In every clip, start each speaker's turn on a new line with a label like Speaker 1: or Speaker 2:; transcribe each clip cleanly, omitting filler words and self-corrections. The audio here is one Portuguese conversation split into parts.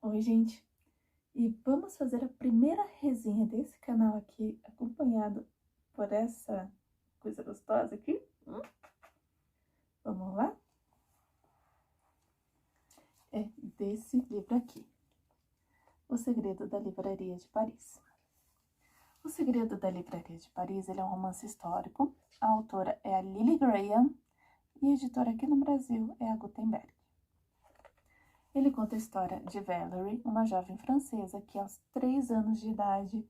Speaker 1: Oi, gente! E vamos fazer a primeira resenha desse canal aqui, acompanhado por essa coisa gostosa aqui. Vamos lá? É desse livro aqui, O Segredo da Livraria de Paris. O Segredo da Livraria de Paris, ele é um romance histórico. A autora é a Lily Graham e a editora aqui no Brasil é a Gutenberg. Ele conta a história de Valerie, uma jovem francesa que aos 3 anos de idade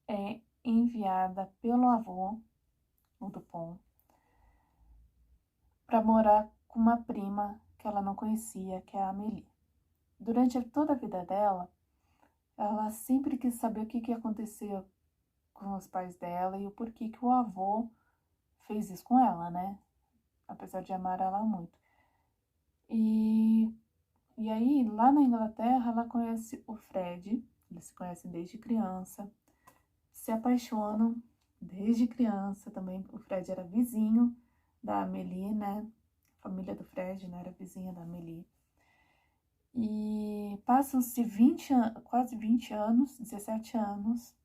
Speaker 1: é enviada pelo avô, o Dupont, para morar com uma prima que ela não conhecia, que é a Amélie. Durante toda a vida dela, ela sempre quis saber o que acontecia com os pais dela e o porquê que o avô fez isso com ela, né? Apesar de amar ela muito. E aí, lá na Inglaterra, ela conhece o Fred, eles se conhecem desde criança, se apaixonam desde criança também. O Fred era vizinho da Amélie, né? A família do Fred, né? Era vizinha da Amélie. E passam-se quase 20 anos, 17 anos.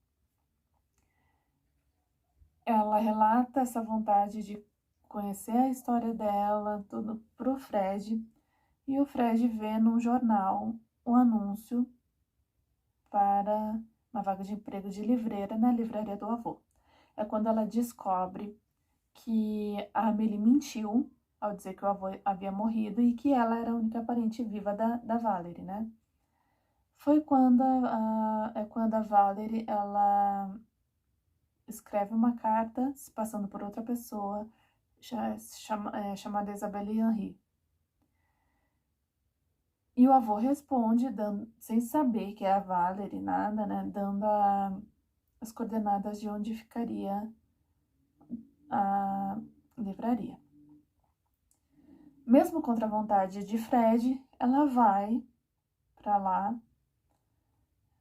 Speaker 1: Ela relata essa vontade de conhecer a história dela, tudo pro Fred. E o Fred vê num jornal um anúncio para uma vaga de emprego de livreira na livraria do avô. É quando ela descobre que a Amélie mentiu ao dizer que o avô havia morrido e que ela era a única parente viva da Valerie, né? Foi quando a Valerie, ela escreve uma carta se passando por outra pessoa, chamada Isabelle Henry. E o avô responde, sem saber que é a Valerie, nada, né? Dando as coordenadas de onde ficaria a livraria. Mesmo contra a vontade de Fred, ela vai para lá,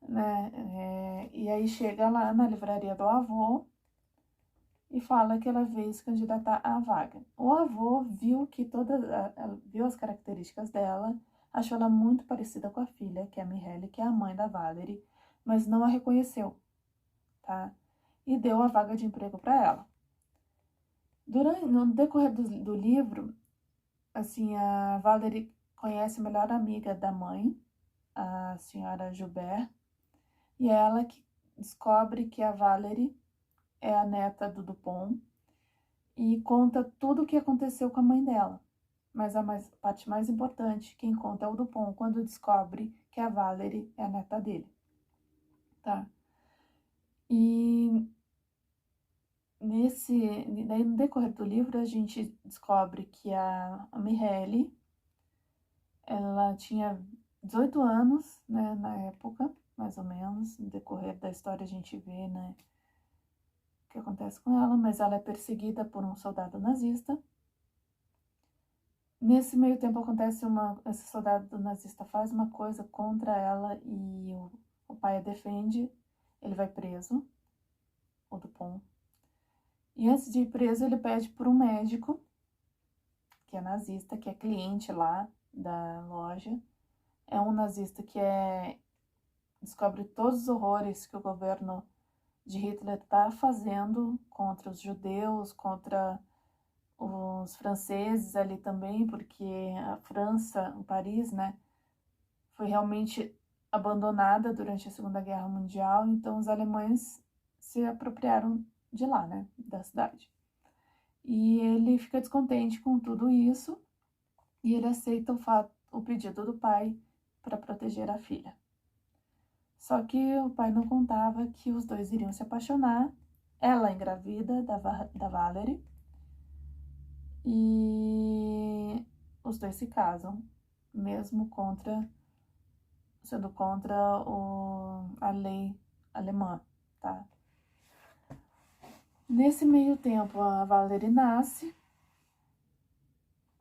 Speaker 1: né? E aí chega lá na livraria do avô e fala que ela veio se candidatar à vaga. O avô viu viu as características dela, achou ela muito parecida com a filha, que é a Mireille, que é a mãe da Valerie, mas não a reconheceu, tá? E deu a vaga de emprego para ela. No decorrer do livro, assim, a Valerie conhece a melhor amiga da mãe, a senhora Joubert, e é ela que descobre que a Valerie é a neta do Dupont e conta tudo o que aconteceu com a mãe dela. Mas a parte mais importante, quem conta é o Dupont, quando descobre que a Valerie é a neta dele, tá? E daí no decorrer do livro, a gente descobre que a Mireille, ela tinha 18 anos, né, na época, mais ou menos. No decorrer da história a gente vê, né, o que acontece com ela, mas ela é perseguida por um soldado nazista. Nesse meio tempo acontece esse soldado nazista faz uma coisa contra ela e o pai a defende, ele vai preso, o Dupont. E antes de ir preso, ele pede por um médico, que é nazista, que é cliente lá da loja. É um nazista que descobre todos os horrores que o governo de Hitler está fazendo contra os judeus, contra os franceses ali também, porque a França, o Paris, né, foi realmente abandonada durante a Segunda Guerra Mundial, então os alemães se apropriaram de lá, né, da cidade. E ele fica descontente com tudo isso e ele aceita o pedido do pai para proteger a filha. Só que o pai não contava que os dois iriam se apaixonar, ela engravida da Valerie, e os dois se casam, mesmo sendo contra a lei alemã, tá? Nesse meio tempo, a Valerie nasce,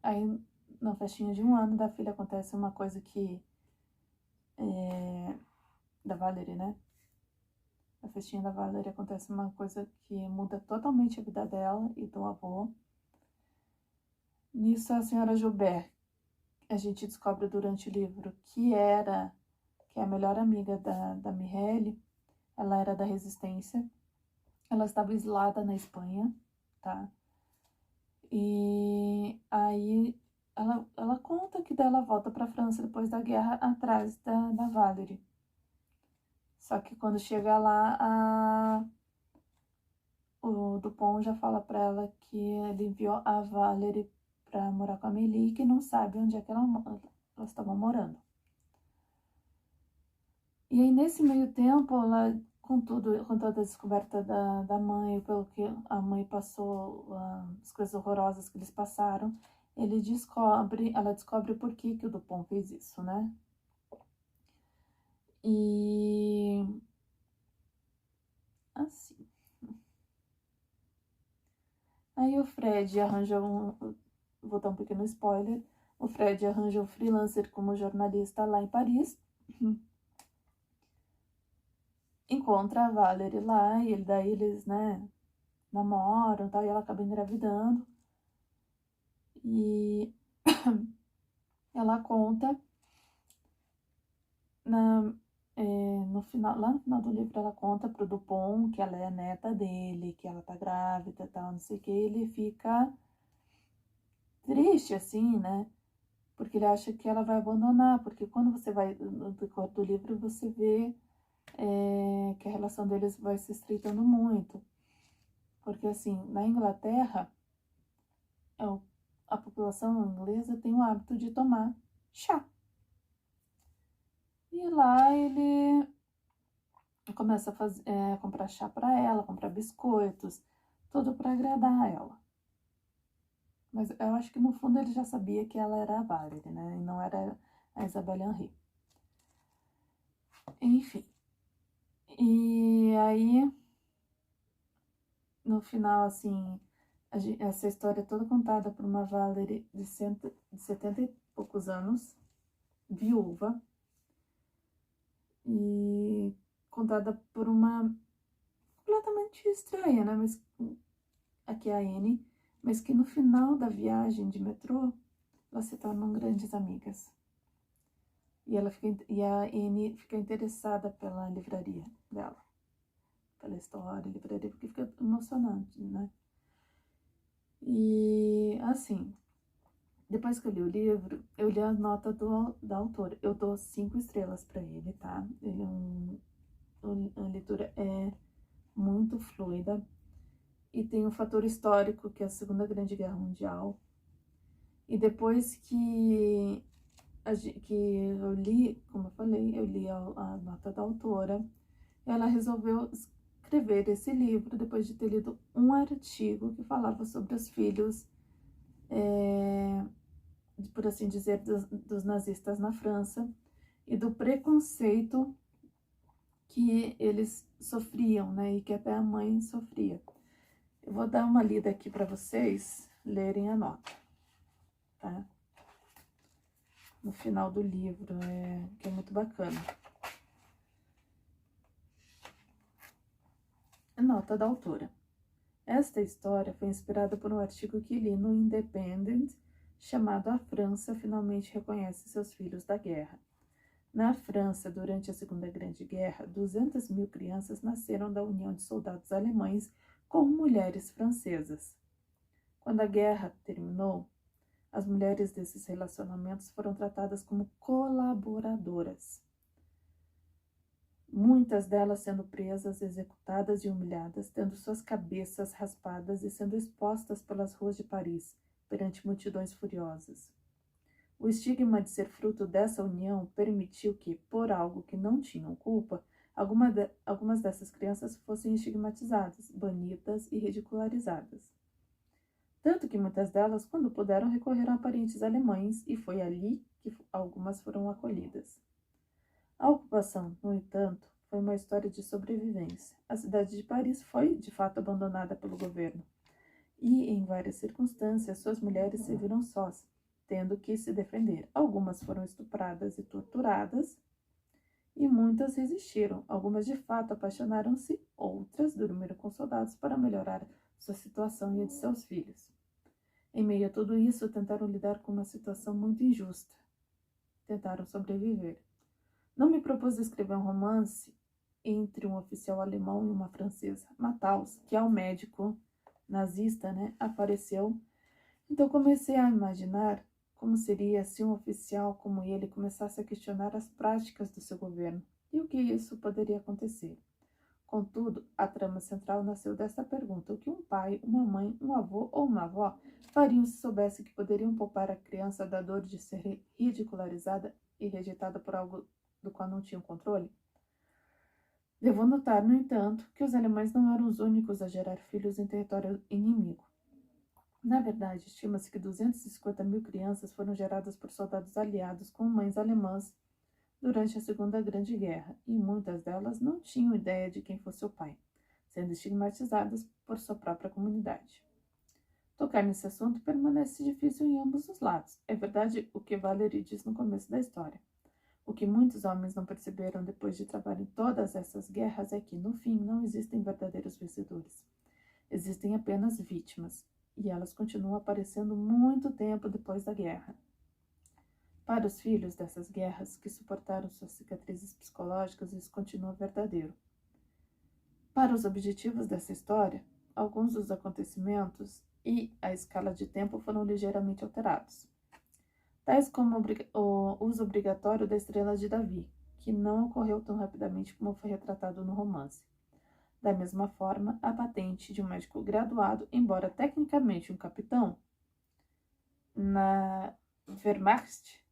Speaker 1: aí na festinha de 1 ano da filha acontece uma coisa da Valerie, né? Na festinha da Valerie acontece uma coisa que muda totalmente a vida dela e do avô. Nisso, a senhora Joubert, a gente descobre durante o livro que que é a melhor amiga da Mireille, ela era da resistência, ela estava exilada na Espanha, tá? E aí ela conta que dela volta para a França depois da guerra atrás da Valerie. Só que quando chega lá, o Dupont já fala para ela que ele enviou a Valerie para morar com a Amélie, que não sabe onde é que elas estavam morando. E aí, nesse meio tempo, ela, com toda a descoberta da mãe, pelo que a mãe passou, as coisas horrorosas que eles passaram, ela descobre por que o Dupont fez isso, né? E assim. Aí o Fred arranja vou dar um pequeno spoiler, o Fred arranja um freelancer como jornalista lá em Paris, encontra a Valerie lá, e daí eles, né, namoram, tá, e ela acaba engravidando, e ela conta no final, lá no final do livro, ela conta pro Dupont que ela é neta dele, que ela tá grávida e tal, não sei o que, ele fica triste, assim, né? Porque ele acha que ela vai abandonar, porque quando você vai, no decorrer do livro, você vê que a relação deles vai se estreitando muito. Porque, assim, na Inglaterra, a população inglesa tem o hábito de tomar chá. E lá ele começa a comprar chá para ela, comprar biscoitos, tudo para agradar ela. Mas eu acho que no fundo ele já sabia que ela era a Valerie, né? E não era a Isabelle Henry. Enfim. E aí, no final, assim, essa história é toda contada por uma Valerie de 70 e poucos anos, viúva, e contada por uma completamente estranha, né? Mas aqui é a Anne, mas que no final da viagem de metrô, elas se tornam grandes amigas. E a Anne fica interessada pela livraria dela, pela história, livraria, porque fica emocionante, né? E, assim, depois que eu li o livro, eu li a nota da autora. Eu dou 5 estrelas para ele, tá? Ele a leitura é muito fluida. E tem um fator histórico, que é a Segunda Grande Guerra Mundial. E depois que eu li, como eu falei, eu li a nota da autora, ela resolveu escrever esse livro depois de ter lido um artigo que falava sobre os filhos, por assim dizer, dos nazistas na França e do preconceito que eles sofriam, né, e que até a mãe sofria. Eu vou dar uma lida aqui para vocês lerem a nota, tá? No final do livro, que é muito bacana. A nota da autora. Esta história foi inspirada por um artigo que li no Independent, chamado A França Finalmente Reconhece Seus Filhos da Guerra. Na França, durante a Segunda Grande Guerra, 200.000 crianças nasceram da união de soldados alemães com mulheres francesas. Quando a guerra terminou, as mulheres desses relacionamentos foram tratadas como colaboradoras. Muitas delas sendo presas, executadas e humilhadas, tendo suas cabeças raspadas e sendo expostas pelas ruas de Paris, perante multidões furiosas. O estigma de ser fruto dessa união permitiu que, por algo que não tinham culpa, algumas dessas crianças fossem estigmatizadas, banidas e ridicularizadas. Tanto que muitas delas, quando puderam, recorreram a parentes alemães, e foi ali que algumas foram acolhidas. A ocupação, no entanto, foi uma história de sobrevivência. A cidade de Paris foi, de fato, abandonada pelo governo. E, em várias circunstâncias, suas mulheres se viram sós, tendo que se defender. Algumas foram estupradas e torturadas, e muitas resistiram. Algumas, de fato, apaixonaram-se, outras dormiram com soldados para melhorar sua situação e a de seus filhos. Em meio a tudo isso, tentaram lidar com uma situação muito injusta. Tentaram sobreviver. Não me propus escrever um romance entre um oficial alemão e uma francesa. Mataus, que é um médico nazista, apareceu. Então comecei a imaginar como seria se um oficial como ele começasse a questionar as práticas do seu governo e o que isso poderia acontecer. Contudo, a trama central nasceu desta pergunta: o que um pai, uma mãe, um avô ou uma avó fariam se soubessem que poderiam poupar a criança da dor de ser ridicularizada e rejeitada por algo do qual não tinham controle? Devo notar, no entanto, que os alemães não eram os únicos a gerar filhos em território inimigo. Na verdade, estima-se que 250 mil crianças foram geradas por soldados aliados com mães alemãs durante a Segunda Grande Guerra, e muitas delas não tinham ideia de quem fosse o pai, sendo estigmatizadas por sua própria comunidade. Tocar nesse assunto permanece difícil em ambos os lados. É verdade o que Valery diz no começo da história. O que muitos homens não perceberam depois de travar em todas essas guerras é que, no fim, não existem verdadeiros vencedores. Existem apenas vítimas, e elas continuam aparecendo muito tempo depois da guerra. Para os filhos dessas guerras, que suportaram suas cicatrizes psicológicas, isso continua verdadeiro. Para os objetivos dessa história, alguns dos acontecimentos e a escala de tempo foram ligeiramente alterados, tais como o uso obrigatório da estrela de Davi, que não ocorreu tão rapidamente como foi retratado no romance. Da mesma forma, a patente de um médico graduado, embora tecnicamente um capitão, na Wehrmacht,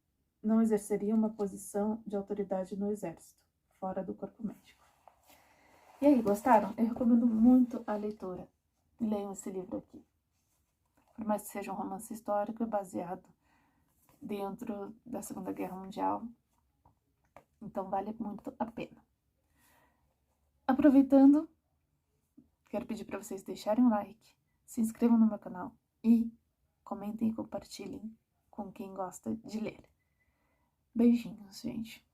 Speaker 1: não exerceria uma posição de autoridade no exército, fora do corpo médico. E aí, gostaram? Eu recomendo muito a leitura. Leiam esse livro aqui. Por mais que seja um romance histórico, é baseado dentro da Segunda Guerra Mundial, então vale muito a pena. Aproveitando, quero pedir para vocês deixarem um like, se inscrevam no meu canal e comentem e compartilhem com quem gosta de ler. Beijinhos, gente.